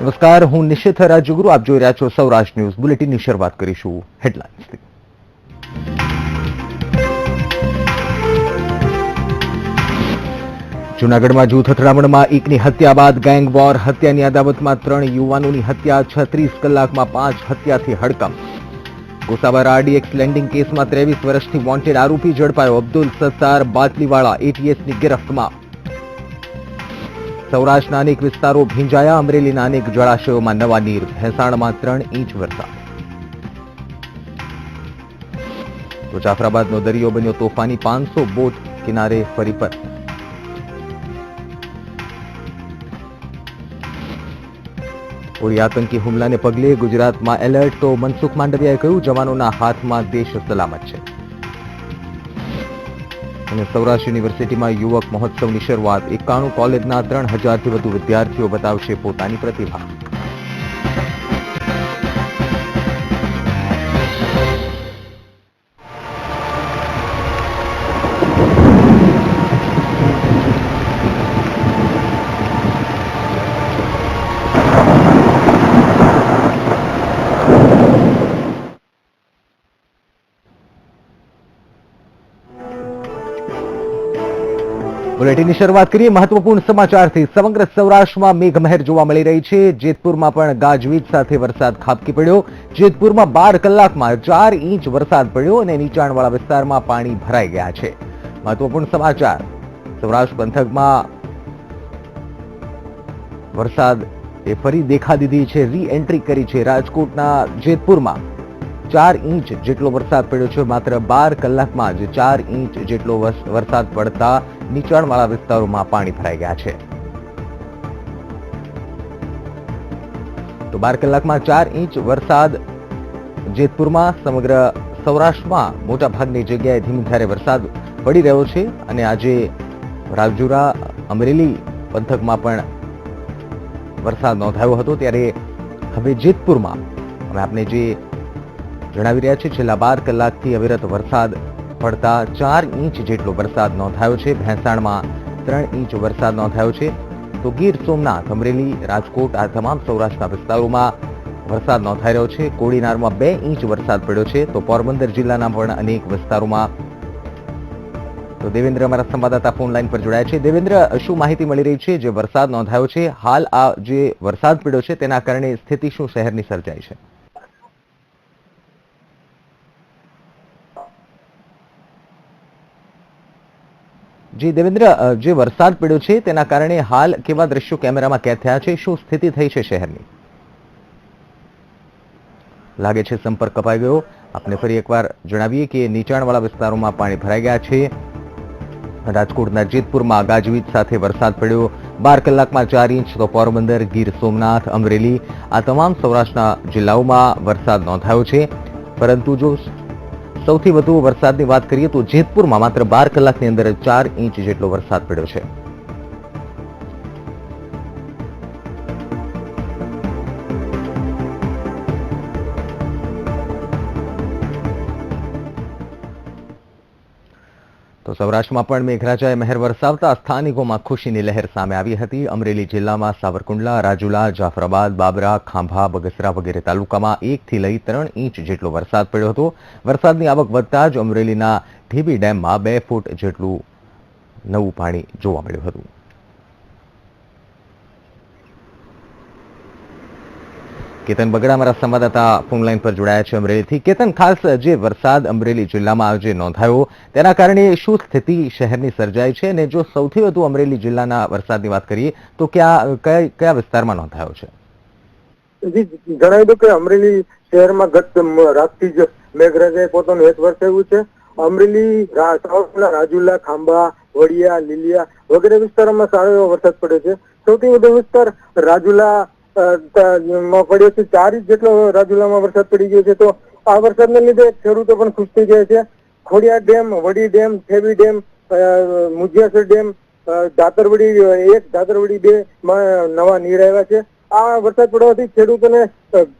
નમસ્કાર, હું નિશિત રાજુગુરુ. આપ જોઈ રહ્યા છો સૌરાષ્ટ્ર ન્યૂઝ બુલેટિનની શરૂઆત કરીશું હેડલાઇન્સથી. જૂનાગઢમાં જૂથ અથડામણમાં એકની હત્યા બાદ ગેંગ વોર. હત્યાની અદાવતમાં 3 યુવાનોની હત્યા. 36 કલાકમાં 5 હત્યાથી હડકંપ. ગોસાવા આરડીએક્સ લેન્ડિંગ કેસમાં 23 વર્ષથી વોન્ટેડ આરોપી ઝડપાયો. અબ્દુલ સત્તાર બાટલીવાળા એટીએસની ગિરફ્તમાં. સૌરાષ્ટ્રના અનેક વિસ્તારો ભીંજાયા. અમરેલીના અનેક જળાશયોમાં નવા નીર. ભેંસાણમાં 3 ઇંચ વરસાદ. તો જાફરાબાદનો દરિયો બન્યો તોફાની. 500 બોટ કિનારે ફરી પર. ઉરી આતંકી હુમલાને પગલે ગુજરાતમાં એલર્ટ. તો મનસુખ માંડવિયાએ કહ્યું, જવાનોના હાથમાં દેશ સલામત છે. અને સૌરાષ્ટ્ર યુનિવર્સિટીમાં યુવક મહોત્સવની શરૂઆત. 91 કોલેજના 3000થી વધુ વિદ્યાર્થીઓ બતાવશે પોતાની પ્રતિભા. બુલેટિનની શરૂઆત કરીએ મહત્વપૂર્ણ સમાચારથી. સમગ્ર સૌરાષ્ટ્રમાં મેઘમહેર જોવા મળી રહી છે. જેતપુરમાં પણ ગાજવીજ સાથે વરસાદ ખાબકી પડ્યો. જેતપુરમાં 12 કલાકમાં 4 ઇંચ વરસાદ પડ્યો અને નીચાણવાળા વિસ્તારમાં પાણી ભરાઈ ગયા છે. મહત્વપૂર્ણ સમાચાર. સૌરાષ્ટ્ર પંથકમાં વરસાદ એ ફરી દેખા દીધી છે, રી એન્ટ્રી કરી છે. રાજકોટના જેતપુરમાં 4 ઇંચ જેટલો વરસાદ પડ્યો છે. માત્ર 12 કલાકમાં જ 4 ઇંચ જેટલો વરસાદ પડતા નીચાણવાળા વિસ્તારોમાં પાણી ભરાઈ ગયા છે. તો 12 કલાકમાં 4 ઇંચ વરસાદ જેતપુરમાં. સમગ્ર સૌરાષ્ટ્રમાં મોટાભાગની જગ્યાએ ધીમી ધારે વરસાદ પડી રહ્યો છે અને આજે રાજુરા અમરેલી પંથકમાં પણ વરસાદ નોંધાયો હતો. ત્યારે હવે જેતપુરમાં અમે આપને જે જણાવી રહ્યા છે, છેલ્લા 12 કલાકથી અવિરત વરસાદ પડતા 4 ઇંચ જેટલો વરસાદ નોંધાયો છે. ભેંસાણમાં 3 ઇંચ વરસાદ નોંધાયો છે. તો ગીર સોમનાથ, અમરેલી, રાજકોટ આ તમામ સૌરાષ્ટ્રના વિસ્તારોમાં વરસાદ નોંધાઈ રહ્યો છે. કોડીનારમાં 2 ઇંચ વરસાદ પડ્યો છે. તો પોરબંદર જિલ્લાના પણ અનેક વિસ્તારોમાં. તો દેવેન્દ્ર અમારા સંવાદદાતા ફોન લાઈન પર જોડાયા છે. દેવેન્દ્ર, શું માહિતી મળી રહી છે? જે વરસાદ નોંધાયો છે, હાલ આ જે વરસાદ પડ્યો છે તેના કારણે સ્થિતિ શું શહેરની સર્જાઈ છે? જી દેવેન્દ્ર, જે વરસાદ પડ્યો છે તેના કારણે હાલ કેવા દ્રશ્યો કેમેરામાં કેદ થયા છે? શું સ્થિતિ થઈ છે શહેરની? લાગે છે સંપર્ક કપાઈ ગયો. આપને ફરી એકવાર જણાવીએ કે નીચાણવાળા વિસ્તારોમાં પાણી ભરાઈ ગયા છે. રાજકોટના જેતપુરમાં ગાજવીજ સાથે વરસાદ પડ્યો. 12 કલાકમાં 4 ઇંચ. તો પોરબંદર, ગીર સોમનાથ, અમરેલી આ તમામ સૌરાષ્ટ્રના જિલ્લાઓમાં વરસાદ નોંધાયો છે. પરંતુ જો સૌથી વધુ વરસાદની વાત કરીએ તો જેતપુરમાં માત્ર 12 કલાકની અંદર 4 ઇંચ જેટલો વરસાદ પડ્યો છે. તો સૌરાષ્ટ્રમાં પણ મેઘરાજાએ મહેર વરસાવતા સ્થાનિકોમાં ખુશીની લહેર સામે આવી હતી. અમરેલી જિલ્લામાં સાવરકુંડલા, રાજુલા, જાફરાબાદ, બાબરા, ખાંભા, બગસરા વગેરે તાલુકામાં 1 થી લઈ 3 ઇંચ જેટલો વરસાદ પડ્યો હતો. વરસાદની આવક વધતા જ અમરેલીના ઢીબી ડેમમાં 2 ફૂટ જેટલું નવું પાણી જોવા મળ્યું હતું. કેતન બગડા અમારા સંવાદદાતા ફોન લાઈન પર જોડાયા છે અમરેલીથી. કેતન, ખાસ જે વરસાદ અમરેલી જિલ્લામાં આજે નોંધાયો તેના કારણે શું સ્થિતિ શહેરની સર્જાઈ છે? અને જો સૌથી વધુ અમરેલી જિલ્લાના વરસાદની વાત કરીએ તો કયા વિસ્તારમાં નોંધાયો છે? જણાવી દઉં કે અમરેલી શહેરમાં ગત રાતથી જ મેઘરાજાએ પોતાનું હેત વરસાવ્યું છે. અમરેલી, રાજુલા, ખાંભા, વડિયા, લીલિયા વગેરે વિસ્તારોમાં સારો એવો વરસાદ પડ્યો છે. સૌથી વધુ વિસ્તાર રાજુલા માં પડ્યો છે. 4 ઇંચ જેટલો રાજુલામાં વરસાદ પડી ગયો છે. તો આ વરસાદને લીધે ખેડૂતો પણ ખુશ થઈ ગયા છે. ખોડિયાર ડેમ, વડી dam, થેબી dam, મુજિયાસર dam, Dhatarwadi 1, Dhatarwadi 2 માં નવા નીર આવ્યા છે. આ વરસાદ પડવાથી ખેડૂતોને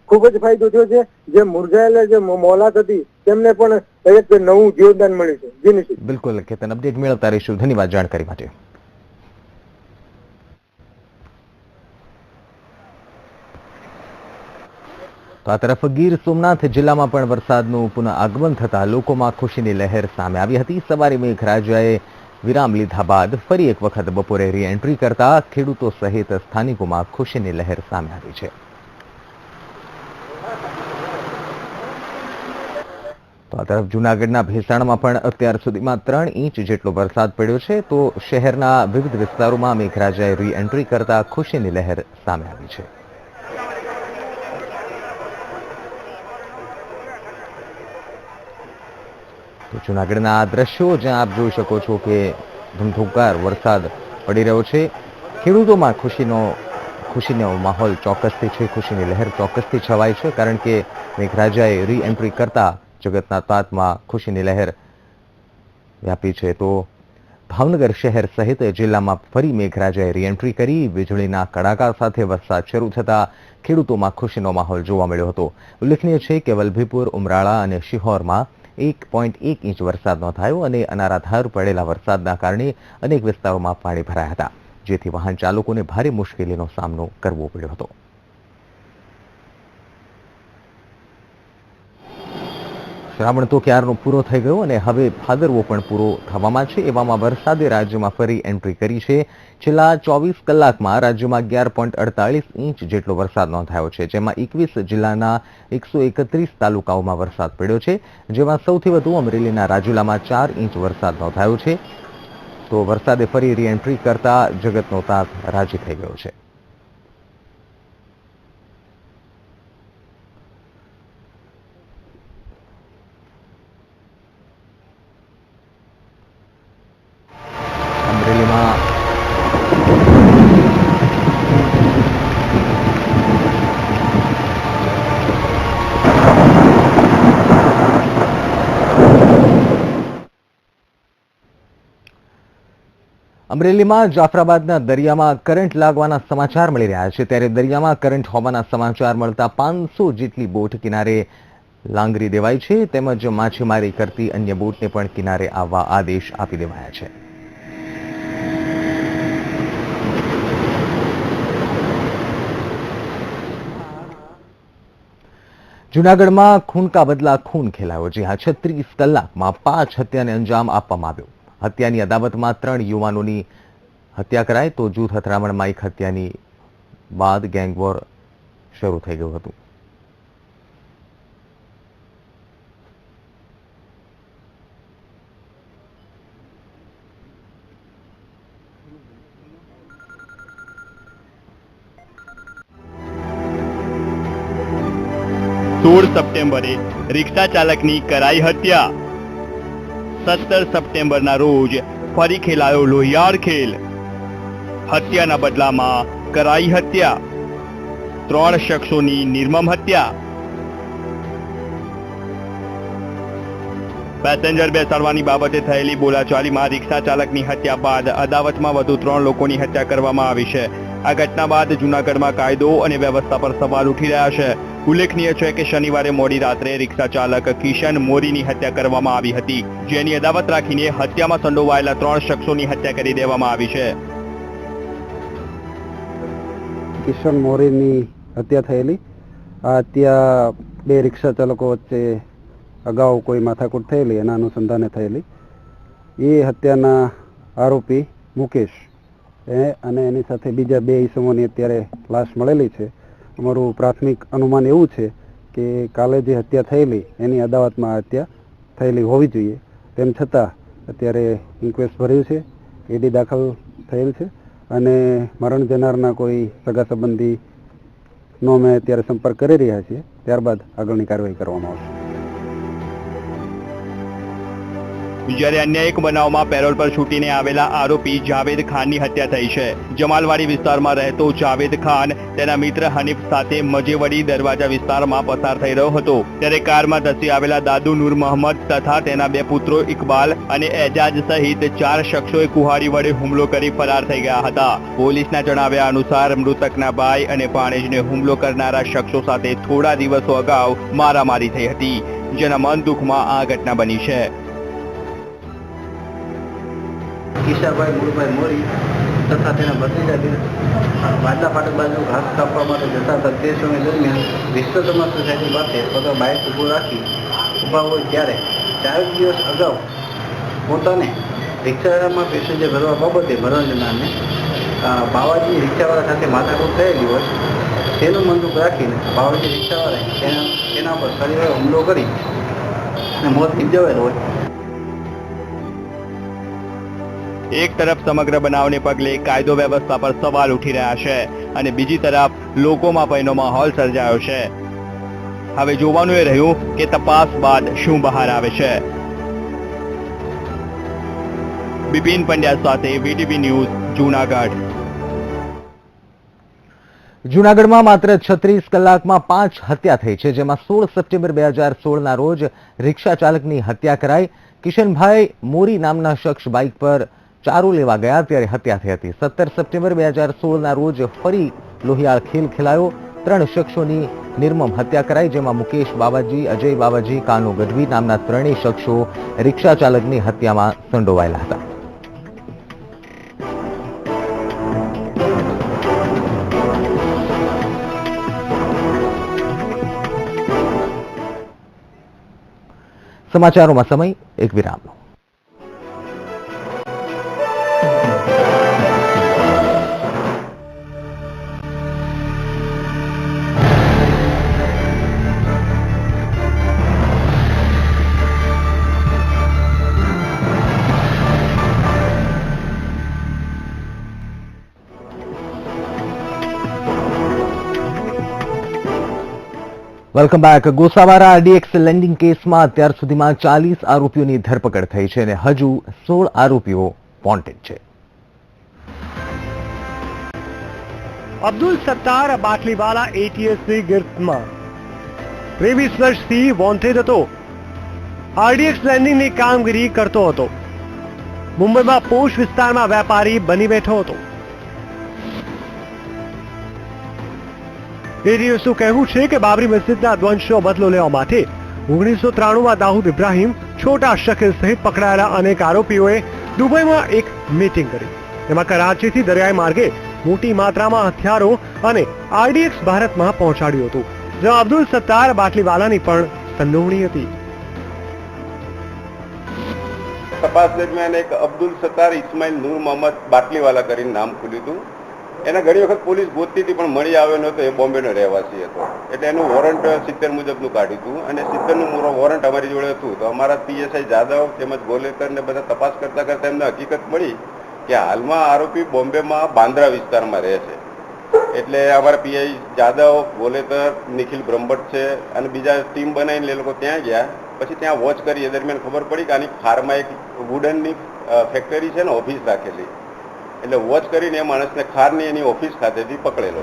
ખૂબ જ ફાયદો થયો છે. જે મુરઝાયેલા જે મોલાત હતી તેમને પણ એક નવું જીવનદાન મળ્યું છે. જી નિશિત. બિલકુલ કેતન, અપડેટ મેળવતા રહીશું. ધન્યવાદ જાણકારી માટે. તો આ તરફ ગીર સોમનાથ જિલ્લામાં પણ વરસાદનું પુનઃ આગમન થતાં લોકોમાં ખુશીની લહેર સામે આવી હતી. સવારે મેઘરાજાએ વિરામ લીધા બાદ ફરી એક વખત બપોરે રી એન્ટ્રી કરતા ખેડૂતો સહિત સ્થાનિકોમાં ખુશીની લહેર સામે આવી છે. તો આ તરફ જૂનાગઢના ભેસાણમાં પણ અત્યાર સુધીમાં 3 ઇંચ જેટલો વરસાદ પડ્યો છે. તો શહેરના વિવિધ વિસ્તારોમાં મેઘરાજાએ રી એન્ટ્રી કરતા ખુશીની લહેર સામે આવી છે. તો જૂનાગઢના આ દ્રશ્યો જ્યાં આપ જોઈ શકો છો કે ધમધોકાર વરસાદ પડી રહ્યો છે. ખેડૂતોમાં ખુશીનો માહોલ ચોક્કસથી છે, ખુશીની લહેર ચોક્કસથી છવાઈ છે, કારણ કે મેઘરાજાએ રી એન્ટ્રી કરતા જગતના તાતમાં ખુશીની લહેર વ્યાપી છે. તો ભાવનગર શહેર સહિત જિલ્લામાં ફરી મેઘરાજાએ રી એન્ટ્રી કરી વીજળીના કડાકા સાથે વરસાદ શરૂ થતા ખેડૂતોમાં ખુશીનો માહોલ જોવા મળ્યો હતો. ઉલ્લેખનીય છે કે વલભીપુર, ઉમરાળા અને શિહોરમાં 1.1 ઇંચ વરસાદ નોંધાયો અને અનારાધાર પડેલા વરસાદના કારણે અનેક વિસ્તારોમાં પાણી ભરાયા હતા, જેથી વાહન ચાલકોને ભારે મુશ્કેલીનો સામનો કરવો પડ્યો હતો. શ્રાવણ તો ક્યારનો પૂરો થઈ ગયો અને હવે ભાદરવો પણ પૂરો થવામાં છે. એવામાં વરસાદે રાજ્યમાં ફરી એન્ટ્રી કરી છે. છેલ્લા 24 કલાકમાં રાજ્યમાં 11.48 ઇંચ જેટલો વરસાદ નોંધાયો છે, જેમાં 21 જિલ્લાના 131 તાલુકાઓમાં વરસાદ પડ્યો છે, જેમાં સૌથી વધુ અમરેલીના રાજુલામાં 4 ઇંચ વરસાદ નોંધાયો છે. તો વરસાદે ફરી રી એન્ટ્રી કરતા જગતનો તાત રાજી થઈ ગયો છે. અમરેલીમાં જાફરાબાદના દરિયામાં કરંટ લાગવાના સમાચાર મળી રહ્યા છે. ત્યારે દરિયામાં કરંટ હોવાના સમાચાર મળતા 500 જેટલી બોટ કિનારે લાંગરી દેવાઈ છે, તેમજ માછીમારી કરતી અન્ય બોટને પણ કિનારે આવવા આદેશ આપી દેવાયા છે. જૂનાગઢમાં ખૂન કા બદલા ખૂન ખેલાયો. જ્યાં 36 કલાકમાં 5 હત્યાને અંજામ આપવામાં આવ્યો. હત્યાની અદાવતમાં 3 યુવાનોની હત્યા કરાઈ. તો જૂથ અથડામણમાં એક હત્યાની બાદ ગેંગવોર શરૂ થઈ ગયું હતું. સપ્ટેમ્બરે રિક્ષા ચાલકની કરાઈ હત્યા. 17 સપ્ટેમ્બરના રોજ ફરી ખેલાયો લોહિયાળ ખેલ. હત્યાના બદલામાં કરાઈ હત્યા. 3 શખ્સોની નિર્મમ હત્યા. પેસેન્જર બેસાડવાની બાબતે થયેલી બોલાચાલીમાં રિક્ષા ચાલકની હત્યા બાદ અદાવતમાં વધુ 3 લોકોની હત્યા કરવામાં આવી છે. આ ઘટના બાદ જૂનાગઢમાં કાયદો અને વ્યવસ્થા પર સવાલ ઉઠી રહ્યા છે. ઉલ્લેખનીય છે કે શનિવારે મોડી રાત્રે રિક્ષા ચાલક કિશન મોરીની હત્યા કરવામાં આવી હતી, જેની અદાવત રાખીને હત્યામાં સંડોવાયેલા 3 શખ્સોની હત્યા કરી દેવામાં આવી છે. કિશન મોરીની હત્યા થયેલી. આ હત્યા 2 રિક્ષા ચાલકો વચ્ચે અગાઉ કોઈ માથાકૂટ થયેલી, એના અનુસંધાને થયેલી. એ હત્યાના આરોપી મુકેશ અને એની સાથે બીજા 2 ઈસમોની અત્યારે લાશ મળેલી છે. અમારું પ્રાથમિક અનુમાન એવું છે કે કાલે જે હત્યા થયેલી એની અદાવતમાં હત્યા થયેલી હોવી જોઈએ. તેમ છતાં અત્યારે ઇન્ક્વેસ્ટ ભર્યું છે, એડી દાખલ થયેલ છે અને મરણ જનારના કોઈ સગા સંબંધીનો અમે અત્યારે સંપર્ક કરી રહ્યા છીએ. ત્યારબાદ આગળની કાર્યવાહી કરવામાં આવશે. જ્યારે અન્ય એક બનાવમાં પેરોલ પર છૂટીને આવેલા આરોપી જાવેદ ખાનની હત્યા થઈ છે. જમાલવાડી વિસ્તારમાં રહેતો જાવેદ ખાન તેના મિત્ર હનીફ સાથે મજેવડી દરવાજા વિસ્તારમાં પસાર થઈ રહ્યો હતો, ત્યારે કારમાં ધસી આવેલા દાદુ નૂર મોહમ્મદ તથા તેના 2 પુત્રો ઇકબાલ અને એજાજ સહિત 4 શખ્સોએ કુહાડી વડે હુમલો કરી ફરાર થઈ ગયા હતા. પોલીસના જણાવ્યા અનુસાર મૃતકના ભાઈ અને ભાણેજને હુમલો કરનારા શખ્સો સાથે થોડા દિવસો અગાઉ મારામારી થઈ હતી, જેના મન દુઃખમાં આ ઘટના બની છે. કિશાભાઈ મૂળભાઈ મોરી તથા તેના ભત્રીજા વાડલા ફાટક બાજુ ઘાસ કાપવા માટે જતા હતા તે સમય દરમિયાન વિશ્વકર્મા સોસાયટી પાસે પોતા બાઇક ઊભું રાખી ઊભા હોય ત્યારે 4 દિવસ અગાઉ પોતાને રિક્ષામાં પેસેન્જર ભરવા બાબતે ભરવાને બાવાજી રિક્ષાવાળા સાથે માથાકૂટ થયેલી હોય તેનું મંદુક રાખીને બાવાજી રિક્ષાવાળાએ તેના પર શરીરે હુમલો કરી અને મોત નિપજાવેલ હોય. એક તરફ સમગ્ર બનાવને પગલે કાયદો વ્યવસ્થા પર સવાલ ઉઠી રહ્યા છે અને બીજી તરફ લોકોમાં ભયનો માહોલ સર્જાયો છે. હવે જોવાનું એ રહ્યું કે તપાસ બાદ શું બહાર આવે છે. બિપિન પંડ્યા સાથે વીટીવી ન્યૂઝ, જૂનાગઢ. જૂનાગઢમાં માત્ર 36 કલાકમાં 5 હત્યા થઈ છે, જેમાં 16 સપ્ટેમ્બર 2016ના રોજ રિક્ષા ચાલકની હત્યા કરાઈ. કિશનભાઈ મોરી નામના શખ્સ બાઇક પર ચારો લેવા ગયા ત્યારે હત્યા થઈ હતી. 17 સપ્ટેમ્બર 2016ના રોજ ફરી લોહિયાળ ખેલ ખેલાયો. 3 શખ્સોની નિર્મમ હત્યા કરાઈ, જેમાં મુકેશ બાવાજી, અજય બાવાજી, કાનુ ગઢવી નામના 3 શખ્સો રિક્ષા ચાલકની હત્યામાં સંડોવાયેલા હતા. સમાચારોમાં સમય એક વિરામનો. Welcome back. Gosabara RDX landing કેસમાં અત્યાર સુધીમાં 40 આરોપીઓની ધરપકડ થઈ છે અને હજુ 16 આરોપીઓ વોન્ટેડ છે. અબ્દુલ સત્તાર બાટલીવાલા એટીએસની ગિરફ્તમાં 23 વર્ષથી વોન્ટેડ હતો. આરડીએક્સ લેન્ડિંગની કામગીરી કરતો હતો. મુંબઈમાં પોશ વિસ્તારમાં વેપારી બની બેઠો હતો. એટીએસનું કહેવું છે કે બાબરી મસ્જિદના ધ્વંસનો બદલો લેવા માટે 1993માં દાઉદ ઇબ્રાહિમ, છોટા શકીલ સહિત પકડાયેલા અનેક આરોપીઓએ દુબઈમાં એક મીટિંગ કરી. એમાં કરાચીથી દરિયાઈ માર્ગે મોટી માત્રામાં હથિયારો અને આરડીએક્સ ભારતમાં પહોંચાડ્યું હતું, જેમાં અબ્દુલ સત્તાર બાટલીવાલાની પણ સંડોવણી હતી. તપાસ દરમિયાન એક અબ્દુલ સત્તાર ઇસ્માઇલ નૂર મોહમ્મદ બાટલીવાલા કરીને નામ ખુલ્યું હતું. એને ઘણી વખત પોલીસ ગોતતી હતી પણ મળી આવ્યો નહોતો. એ બોમ્બેનો રહેવાસી હતો. એટલે એનું વોરંટ 70 મુજબનું કાઢ્યું હતું અને 70નું વોરંટ અમારી જોડે હતું. તો અમારા પીએસઆઈ જાદવ તેમજ ગોલેકર ને બધા તપાસ કરતા કરતા એમને હકીકત મળી કે હાલમાં આરોપી બોમ્બેમાં બાંદ્રા વિસ્તારમાં રહે છે. એટલે અમારા પીઆઈ જાદવ, ગોલેકર, નિખિલ બ્રહ્મભટ્ટ છે અને બીજા ટીમ બનાવીને એ લોકો ત્યાં ગયા. પછી ત્યાં વોચ કરી. એ દરમિયાન ખબર પડી કે આની ખારમાં એક વુડનની ફેક્ટરી છે ને, ઓફિસ રાખેલી. એટલે વોચ કરીને એ માણસને ખારની એની ઓફિસ ખાતેથી પકડેલો.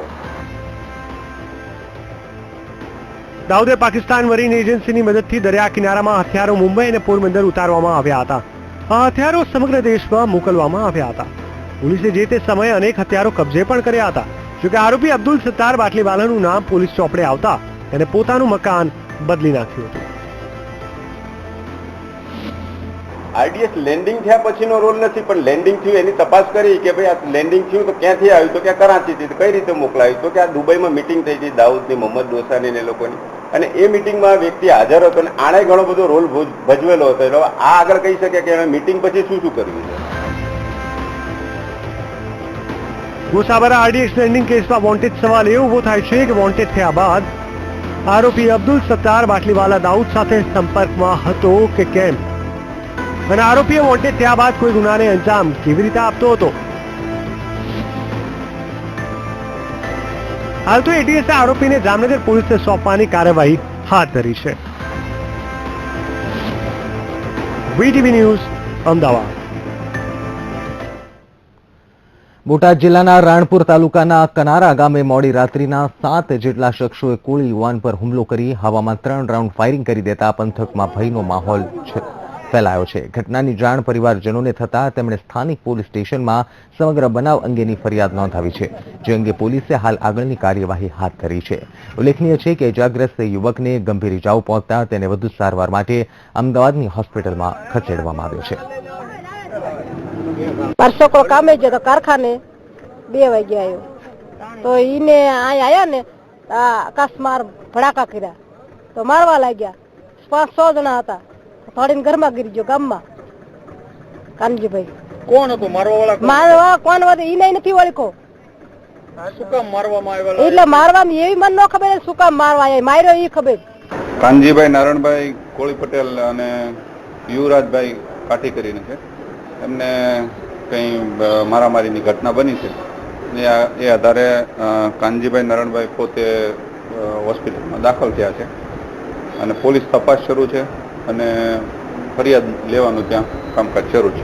દાઉદે પાકિસ્તાન મરીન એજન્સીની મદદથી દરિયા કિનારામાં હથિયારો મુંબઈ અને પોરબંદર ઉતારવામાં આવ્યા હતા. આ હથિયારો સમગ્ર દેશમાં મોકલવામાં આવ્યા હતા. પોલીસે જે તે સમયે અનેક હથિયારો કબજે પણ કર્યા હતા. જોકે આરોપી અબ્દુલ સત્તાર બાટલીવાલાનું નામ પોલીસ ચોપડે આવતા એને પોતાનું મકાન બદલી નાખ્યું હતું. આરડીએક્સ લેન્ડિંગ થયા પછીનો રોલ નથી, પણ લેન્ડિંગ થયું એની તપાસ કરી કે ભાઈ આ લેન્ડિંગ થયું તો ક્યાંથી આવ્યું, તો કે કરાચીથી. કઈ રીતે મોકલાયું, તો કે આ દુબઈમાં મિટિંગ થઈ હતી દાઉદની, મોહમ્મદ દોસાની ને લોકોની, અને એ મિટિંગમાં વ્યક્તિ હાજર હતો અને આણે ઘણો બધો રોલ ભજવેલો હતો. એટલે આ આગળ કહી શકે કે એને મિટિંગ પછી શું શું કર્યું છે. ગોસાવારા આરડીએક્સ લેન્ડિંગ કેસમાં વોન્ટેડ સવાલ એ ઉભો થાય છે કે વોન્ટેડ થયા બાદ આરોપી અબ્દુલ સત્તાર બાટલીવાલા દાઉદ સાથે સંપર્કમાં હતો કે કેમ, અને આરોપીએ વોન્ટેડ થયા બાદ કોઈ ગુનાને અંજામ કેવી રીતે આપતો હતો. હાલ તો એટીએસે આરોપીને જામનગર પોલીસને સોંપવાની કાર્યવાહી હાથ ધરી છે. VTV news, Ahmedabad. બોટાદ જિલ્લાના રાણપુર તાલુકાના કનારા ગામે મોડી રાત્રિના 7 જેટલા શખ્સોએ કોળી યુવાન પર હુમલો કરી હવામાં 3 રાઉન્ડ ફાયરિંગ કરી દેતા પંથકમાં ભયનો માહોલ ફેલાયો છે. ઘટનાની જાણ પરિવારજનોને થતા તેમણે સ્થાનિક પોલીસ સ્ટેશનમાં સમગ્ર બનાવ અંગેની ફરિયાદ નોંધાવી છે, જે અંગે પોલીસે હાલ આગળની કાર્યવાહી હાથ ધરી છે. ઉલ્લેખનીય છે કે ઇજાગ્રસ્ત યુવકને ગંભીર ઇજાઓ પહોંચતા તેને વધુ સારવાર માટે અમદાવાદની હોસ્પિટલમાં ખસેડવામાં આવ્યો છે. परसों को काम है जो तो कारखाने 2 વાગે આવ્યો તો ઈને અહીંયા આયા ને અકસ્માર ભડાકા કર્યા તો મારવા લાગ્યા 5-6 જણા હતા થોડીને ઘરમાં ગીરી ગયો ગામમાં કાનજીભાઈ કોણ હતું મારવા મારવા કોણ હતું ઈને નથી ઓળખો શું કામ મારવામાં આવેલા એટલે મારવામાં એવી મને ન ખબર શું કામ મારવા આવ્યા માર્યો એ ખબર કાનજીભાઈ નારણભાઈ કોળી પટેલ અને યુવરાજભાઈ કાઠી કરીને છે એમને કંઈ મારામારીની ઘટના બની છે એ આધારે કાનજીભાઈ નારણભાઈ પોતે હોસ્પિટલમાં દાખલ થયા છે અને પોલીસ તપાસ શરૂ છે અને ફરિયાદ લેવાનું ત્યાં કામકાજ શરૂ છે.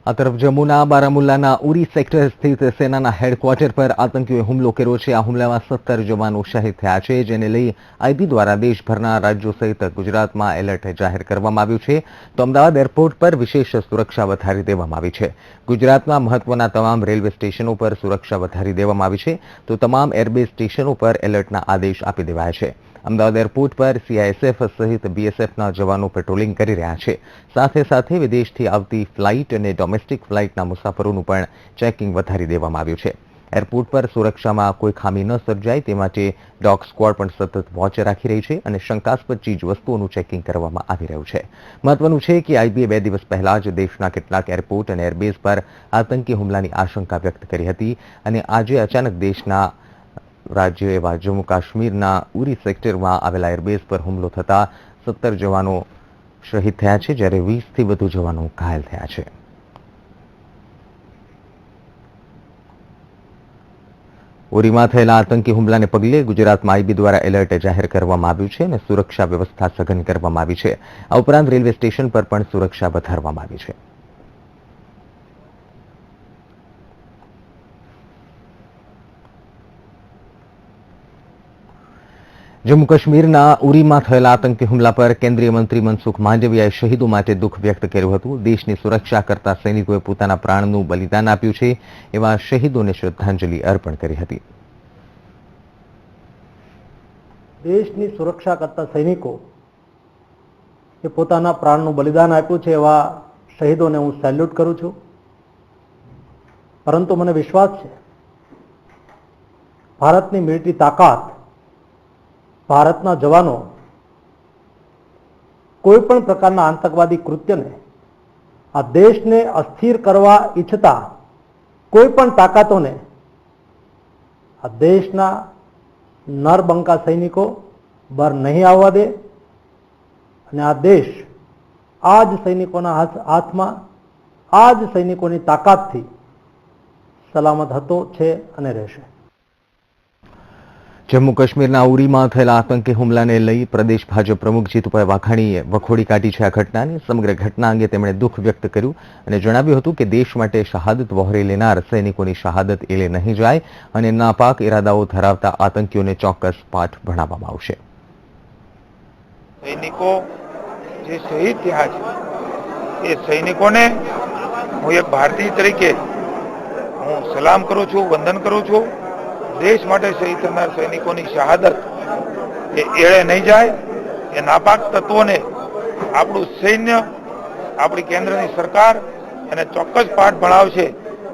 આ તરફ જમ્મુના બારામુલ્લાના ઉરી સેક્ટર સ્થિત સેનાના હેડક્વાર્ટર પર આતંકીઓએ હુમલો કર્યો છે. આ હુમલામાં 17 જવાનો શહીદ થયા છે, જેને લઈ આઈબી દ્વારા દેશભરના રાજ્યો સહિત ગુજરાતમાં એલર્ટ જાહેર કરવામાં આવ્યું છે. તો અમદાવાદ એરપોર્ટ પર વિશેષ સુરક્ષા વધારી દેવામાં આવી છે. ગુજરાતમાં મહત્વના તમામ રેલવે સ્ટેશનો પર સુરક્ષા વધારી દેવામાં આવી છે, તો તમામ એરબેઝ સ્ટેશનો પર એલર્ટના આદેશ આપી દેવાયા છે. અમદાવાદ એરપોર્ટ પર સીઆઈએસએફ સહિત બીએસએફના જવાનો પેટ્રોલિંગ કરી રહ્યા છે. સાથે સાથે વિદેશથી આવતી ફ્લાઇટ અને ડોમેસ્ટિક ફ્લાઇટના મુસાફરોનું પણ ચેકિંગ વધારી દેવામાં આવ્યું છે. એરપોર્ટ પર સુરક્ષામાં કોઈ ખામી ન સર્જાય તે માટે ડોગ સ્ક્વોડ પણ સતત વોચ રાખી રહી છે અને શંકાસ્પદ ચીજ વસ્તુઓનું ચેકિંગ કરવામાં આવી રહ્યું છે. મહત્વનું છે કે આઈબીએ 2 દિવસ પહેલા જ દેશના કેટલાક એરપોર્ટ અને એરબેઝ પર આતંકી હુમલાની આશંકા વ્યક્ત કરી હતી અને આજે અચાનક દેશના રાજ્ય એવા જમ્મુ કાશ્મીરના ઉરી સેક્ટરમાં આવેલા એરબેઝ પર હુમલો થતા 17 જવાનો શહીદ થયા છે, જ્યારે 20થી વધુ જવાનો ઘાયલ થયા છે. ઉરીમાં થયેલા આતંકી હુમલાને પગલે ગુજરાતમાં આઈબી દ્વારા એલર્ટ જાહેર કરવામાં આવ્યું છે અને સુરક્ષા વ્યવસ્થા સઘન કરવામાં આવી છે. આ ઉપરાંત રેલવે સ્ટેશન પર પણ સુરક્ષા વધારવામાં આવી છે. જમ્મુ કાશ્મીરના ઉરીમાં થયેલા આતંકી હુમલા પર કેન્દ્રીય મંત્રી મનસુખ માંડવિયાએ શહીદો માટે દુઃખ વ્યક્ત કર્યું હતું. દેશની સુરક્ષા કરતા સૈનિકોએ પોતાના પ્રાણનું બલિદાન આપ્યું છે, એવા શહીદોને શ્રદ્ધાંજલિ અર્પણ કરી હતી. દેશની સુરક્ષા કરતા સૈનિકો એ પોતાના પ્રાણનું બલિદાન આપ્યું છે, એવા શહીદોને હું સેલ્યુટ કરું છું. પરંતુ મને વિશ્વાસ છે ભારતની મિલિટરી તાકાત, ભારતના જવાનો કોઈ પણ પ્રકારના આતંકવાદી કૃત્યને, આ દેશને અસ્થિર કરવા ઈચ્છતા કોઈ પણ તાકાતોને આ દેશના નરબંકા સૈનિકો બહાર નહીં આવવા દે અને આ દેશ આ જ સૈનિકોના હાથમાં, આ જ સૈનિકોની તાકાતથી સલામત હતો, છે અને રહેશે. જમ્મુ કાશ્મીરના ઉરીમાં થયેલા આતંકી હુમલાને લઈ પ્રદેશ ભાજપ પ્રમુખ જીતુભાઈ વાઘાણીએ વખોડી કાઢી છે. આ ઘટનાની સમગ્ર ઘટના અંગે તેમણે દુઃખ વ્યક્ત કર્યું અને જણાવ્યું હતું કે દેશ માટે શહાદત વહોરી લેનાર સૈનિકોની શહાદત એલે નહીં જાય અને નાપાક ઇરાદાઓ ધરાવતા આતંકીઓને ચોક્કસ પાઠ ભણાવવામાં આવશે. સૈનિકો જે શહીદ થયા છે એ સૈનિકોને હું એક ભારતીય તરીકે હું સલામ કરું છું, વંદન કરું છું. દેશ માટે શહીદ થનાર સૈનિકોની શહાદત એ એળે નહીં જાય. એ નાપાક તત્વોને આપણું સૈન્ય, આપણી કેન્દ્રની સરકાર એને ચોક્કસ પાઠ ભણાવશે.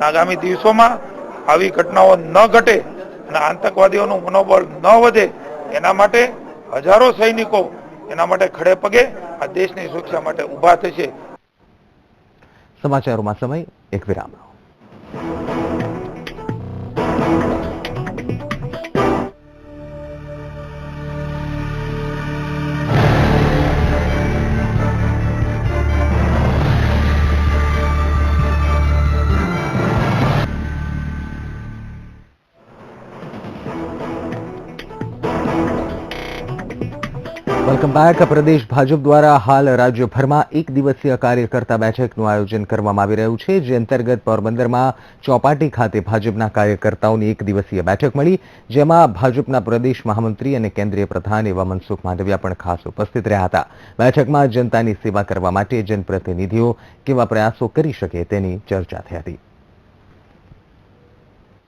આગામી દિવસોમાં આવી ઘટનાઓ ન ઘટે અને આતંકવાદીઓનું મનોબળ ન વધે એના માટે હજારો સૈનિકો એના માટે ખડે પગે આ દેશની સુરક્ષા માટે ઊભા થશે. સમાચારોમાં સમય એક વિરામ. Welcome back. પ્રદેશ ભાજપ દ્વારા હાલ રાજ્યભરમાં 1 દિવસીય કાર્યકર્તા બેઠકનું આયોજન કરવામાં આવી રહ્યું છે, જે અંતર્ગત પોરબંદરમાં ચોપાટી ખાતે ભાજપના કાર્યકર્તાઓની 1 દિવસીય બેઠક મળી, જેમાં ભાજપના પ્રદેશ મહામંત્રી અને કેન્દ્રીય પ્રધાન એવા મનસુખ માંડવિયા પણ ખાસ ઉપસ્થિત રહ્યા હતા. બેઠકમાં જનતાની સેવા કરવા માટે જનપ્રતિનિધિઓ કેવા પ્રયાસો કરી શકે તેની ચર્ચા થઈ હતી.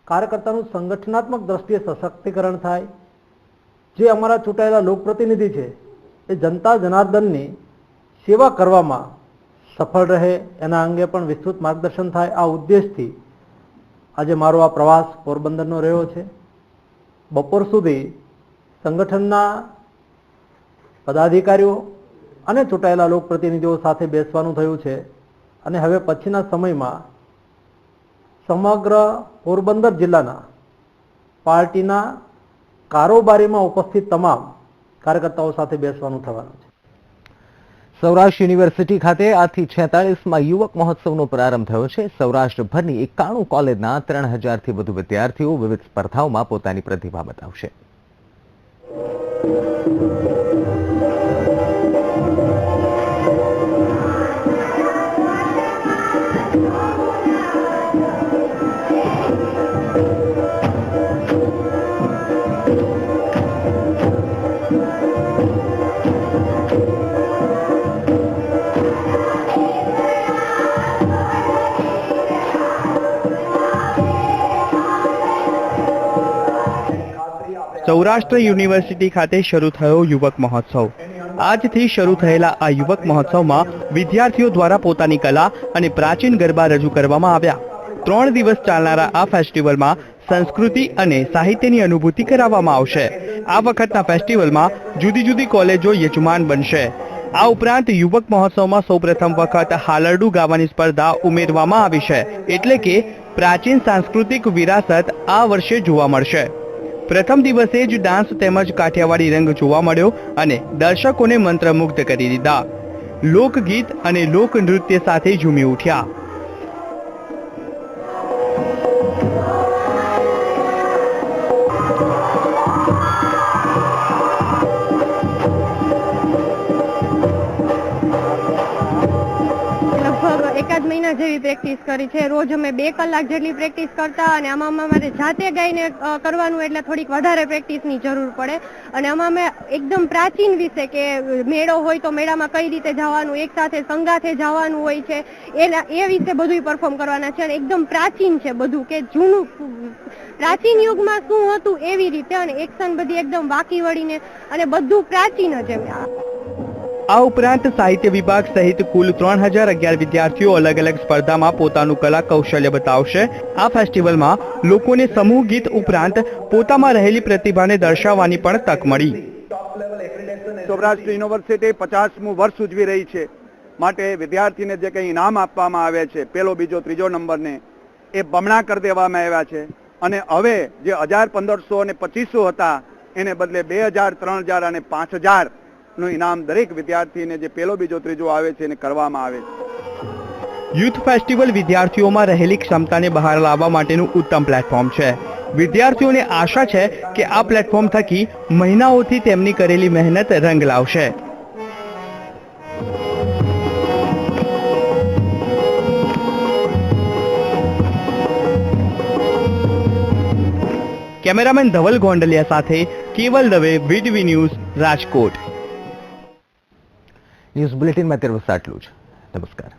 કાર્યકર્તાનું સંગઠનાત્મક દ્રષ્ટિએ સશક્તિકરણ થાય, જે અમારા ચૂંટાયેલા લોકપ્રતિનિધિ છે એ જનતા જનાર્દનની સેવા કરવામાં સફળ રહે, એના અંગે પણ વિસ્તૃત માર્ગદર્શન થાય. આ ઉદ્દેશથી આજે મારો આ પ્રવાસ પોરબંદરનો રહ્યો છે. બપોર સુધી સંગઠનના પદાધિકારીઓ અને ચૂંટાયેલા લોકપ્રતિનિધિઓ સાથે બેસવાનું થયું છે અને હવે પછીના સમયમાં સમગ્ર પોરબંદર જિલ્લાના પાર્ટીના કારોબારીમાં ઉપસ્થિત તમામ કાર્યકર્તાઓ સાથે બેસવાનું થવાનું છે. સૌરાષ્ટ્ર યુનિવર્સિટી ખાતે આજથી 46માં યુવક મહોત્સવનો પ્રારંભ થયો છે. સૌરાષ્ટ્રભરની 91 કોલેજના 3000થી વધુ વિદ્યાર્થીઓ વિવિધ સ્પર્ધાઓમાં પોતાની પ્રતિભા બતાવશે. સૌરાષ્ટ્ર યુનિવર્સિટી ખાતે શરૂ થયો યુવક મહોત્સવ. આજથી શરૂ થયેલા આ યુવક મહોત્સવમાં વિદ્યાર્થીઓ દ્વારા પોતાની કલા અને પ્રાચીન ગરબા રજૂ કરવામાં આવ્યા. 3 દિવસ ચાલનારા આ ફેસ્ટિવલમાં સંસ્કૃતિ અને સાહિત્યની અનુભૂતિ કરાવવામાં આવશે. આ વખતના ફેસ્ટિવલમાં જુદી જુદી કોલેજો યજમાન બનશે. આ ઉપરાંત યુવક મહોત્સવમાં સૌપ્રથમ વખત હાલરડું ગાવાની સ્પર્ધા ઉમેરવામાં આવી છે. એટલે કે પ્રાચીન સાંસ્કૃતિક વિરાસત આ વર્ષે જોવા મળશે. પ્રથમ દિવસે જ ડાન્સ તેમજ કાઠિયાવાડી રંગ જોવા મળ્યો અને દર્શકોને મંત્રમુગ્ધ કરી દીધા. લોકગીત અને લોકનૃત્ય સાથે ઝૂમી ઉઠ્યા. એકાદ મહિના જેવી પ્રેક્ટિસ કરી છે. રોજ અમે 2 કલાક જેટલી પ્રેક્ટિસ કરતા અને આમાં અમારે જાતે ગાઈને કરવાનું એટલે થોડીક વધારે પ્રેક્ટિસની જરૂર પડે. અને આમાં અમે એકદમ પ્રાચીન વિશે કે મેળો હોય તો મેળામાં કઈ રીતે જવાનું, એક સાથે સંગાથે જવાનું હોય છે એ વિશે બધું પરફોર્મ કરવાના છે. અને એકદમ પ્રાચીન છે બધું, કે જૂનું પ્રાચીન યુગમાં શું હતું એવી રીતે, અને એક્શન બધી એકદમ વાકી વળીને અને બધું પ્રાચીન જ એમ. આ ઉપરાંત સાહિત્ય વિભાગ સહિત કુલ 3011 વિદ્યાર્થીઓ અલગ અલગ સ્પર્ધામાં પોતાનું કલા કૌશલ્ય બતાવશે. આ ફેસ્ટિવલમાં લોકોને સમૂહ ગીત ઉપરાંત પોતામાં રહેલી પ્રતિભાને દર્શાવવાની પણ તક મળી. સૌરાષ્ટ્ર યુનિવર્સિટી 50મું વર્ષ ઉજવી રહી છે, માટે વિદ્યાર્થીને જે કંઈ ઇનામ આપવામાં આવે છે, પહેલો, બીજો, ત્રીજો નંબરને, એ બમણા કરી દેવામાં આવ્યા છે. અને હવે જે 1000, 1500 અને 2500 હતા એને બદલે 2000, 3000 અને 5000 નું ઇનામ દરેક વિદ્યાર્થીને જે પહેલો, બીજો, ત્રીજો આવે છે એને કરવામાં આવે છે. યુથ ફેસ્ટિવલ વિદ્યાર્થીઓમાં રહેલી ક્ષમતાને બહાર લાવવા માટેનું ઉત્તમ પ્લેટફોર્મ છે. વિદ્યાર્થીઓને આશા છે કે આ પ્લેટફોર્મ થકી મહિનાઓથી તેમની કરેલી મહેનત રંગ લાવશે. કેમેરામેન ધવલ ગોંડલિયા સાથે Keval Dave, VTV news, Rajkot. News બુલેટિનમાં અત્યારે બસ આટલું જ. નમસ્કાર.